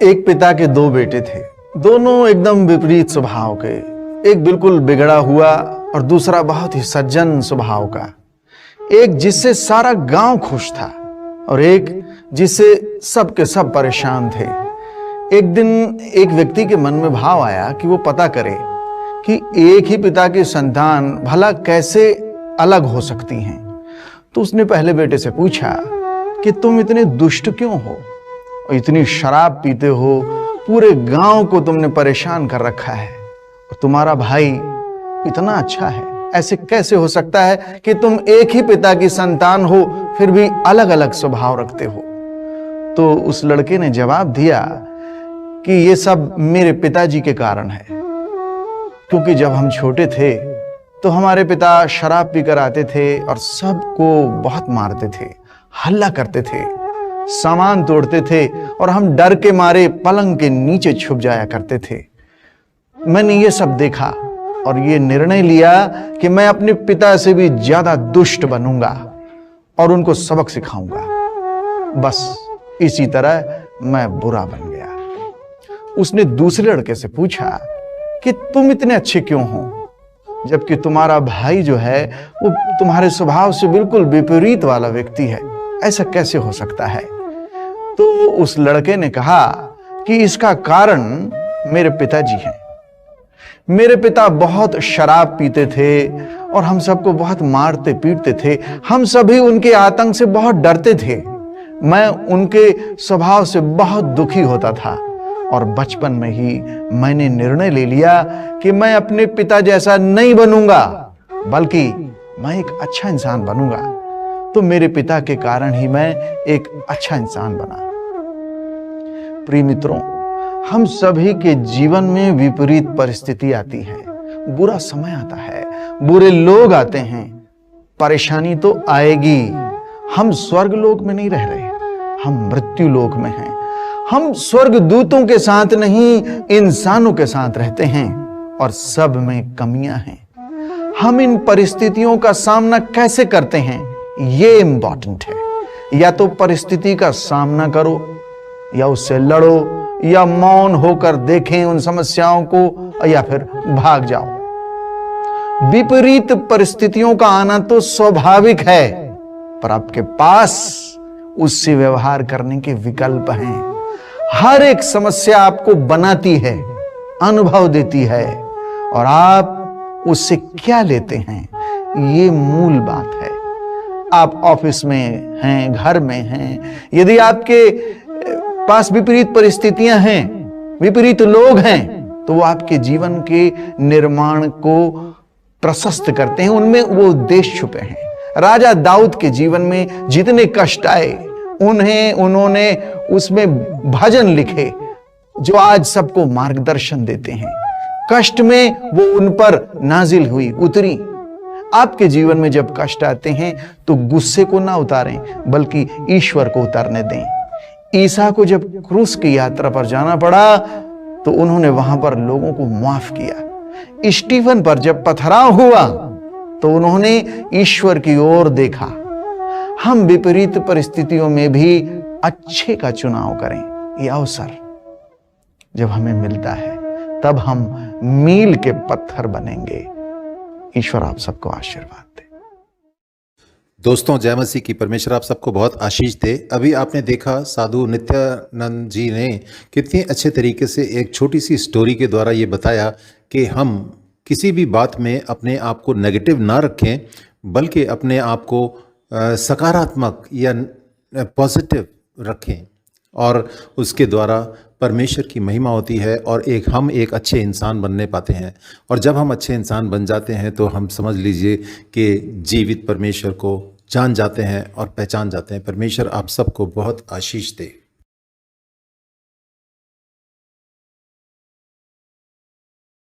एक पिता के दो बेटे थे, दोनों एकदम विपरीत स्वभाव के। एक बिल्कुल बिगड़ा हुआ और दूसरा बहुत ही सज्जन स्वभाव का। एक जिससे सारा गांव खुश था और एक जिससे सब के सब परेशान थे। एक दिन एक व्यक्ति के मन में भाव आया कि वो पता करे कि एक ही पिता की संतान भला कैसे अलग हो सकती हैं। तो उसने पहले बेटे से पूछा कि तुम इतने दुष्ट क्यों हो और इतनी शराब पीते हो, पूरे गांव को तुमने परेशान कर रखा है, और तुम्हारा भाई इतना अच्छा है, ऐसे कैसे हो सकता है कि तुम एक ही पिता की संतान हो फिर भी अलग अलग स्वभाव रखते हो। तो उस लड़के ने जवाब दिया कि ये सब मेरे पिताजी के कारण है, क्योंकि जब हम छोटे थे तो हमारे पिता शराब पीकर आते थे और सबको बहुत मारते थे, हल्ला करते थे, सामान तोड़ते थे और हम डर के मारे पलंग के नीचे छुप जाया करते थे। मैंने ये सब देखा और ये निर्णय लिया कि मैं अपने पिता से भी ज्यादा दुष्ट बनूंगा और उनको सबक सिखाऊंगा। बस इसी तरह मैं बुरा बन गया। उसने दूसरे लड़के से पूछा कि तुम इतने अच्छे क्यों हो, जबकि तुम्हारा भाई जो है वो तुम्हारे स्वभाव से बिल्कुल विपरीत वाला व्यक्ति है, ऐसा कैसे हो सकता है। तो उस लड़के ने कहा कि इसका कारण मेरे पिताजी हैं। मेरे पिता बहुत शराब पीते थे और हम सबको बहुत मारते पीटते थे। हम सभी उनके आतंक से बहुत डरते थे। मैं उनके स्वभाव से बहुत दुखी होता था और बचपन में ही मैंने निर्णय ले लिया कि मैं अपने पिता जैसा नहीं बनूंगा, बल्कि मैं एक अच्छा इंसान बनूंगा। तो मेरे पिता के कारण ही मैं एक अच्छा इंसान बना। प्रिय मित्रों, हम सभी के जीवन में विपरीत परिस्थिति आती है, बुरा समय आता है, बुरे लोग आते हैं, परेशानी तो आएगी। हम स्वर्ग लोक में नहीं रह रहे, हम मृत्यु लोक में हैं। हम स्वर्ग दूतों के साथ नहीं, इंसानों के साथ रहते हैं और सब में कमियां हैं। हम इन परिस्थितियों का सामना कैसे करते हैं, ये इंपॉर्टेंट है। या तो परिस्थिति का सामना करो, या उससे लड़ो, या मौन होकर देखें उन समस्याओं को, या फिर भाग जाओ। विपरीत परिस्थितियों का आना तो स्वाभाविक है, पर आपके पास उससे व्यवहार करने के विकल्प हैं। हर एक समस्या आपको बनाती है, अनुभव देती है, और आप उससे क्या लेते हैं, ये मूल बात है। आप ऑफिस में हैं, घर में हैं, यदि आपके पास विपरीत परिस्थितियां हैं, विपरीत लोग हैं, तो वो आपके जीवन के निर्माण को प्रशस्त करते हैं। उनमें वो उद्देश्य छुपे हैं। राजा दाऊद के जीवन में जितने कष्ट आए, उन्होंने उसमें भजन लिखे जो आज सबको मार्गदर्शन देते हैं। कष्ट में वो उन पर नाजिल हुई, उतरी। आपके जीवन में जब कष्ट आते हैं तो गुस्से को ना उतारें, बल्कि ईश्वर को उतारने दें। ईसा को जब क्रूस की यात्रा पर जाना पड़ा तो उन्होंने वहां पर लोगों को माफ किया। स्टीफन पर जब पथराव हुआ तो उन्होंने ईश्वर की ओर देखा। हम विपरीत परिस्थितियों में भी अच्छे का चुनाव करें। यह अवसर जब हमें मिलता है तब हम मील के पत्थर बनेंगे। ईश्वर आप सबको आशीर्वाद दे। दोस्तों, जय मसीह की। परमेश्वर आप सबको बहुत आशीष दे। अभी आपने देखा साधु नित्यानंद जी ने कितनी अच्छे तरीके से एक छोटी सी स्टोरी के द्वारा ये बताया कि हम किसी भी बात में अपने आप को नेगेटिव ना रखें, बल्कि अपने आप को सकारात्मक या पॉजिटिव रखें, और उसके द्वारा परमेश्वर की महिमा होती है और हम एक अच्छे इंसान बनने पाते हैं। और जब हम अच्छे इंसान बन जाते हैं तो हम समझ लीजिए कि जीवित परमेश्वर को जान जाते हैं और पहचान जाते हैं। परमेश्वर आप सबको बहुत आशीष दे।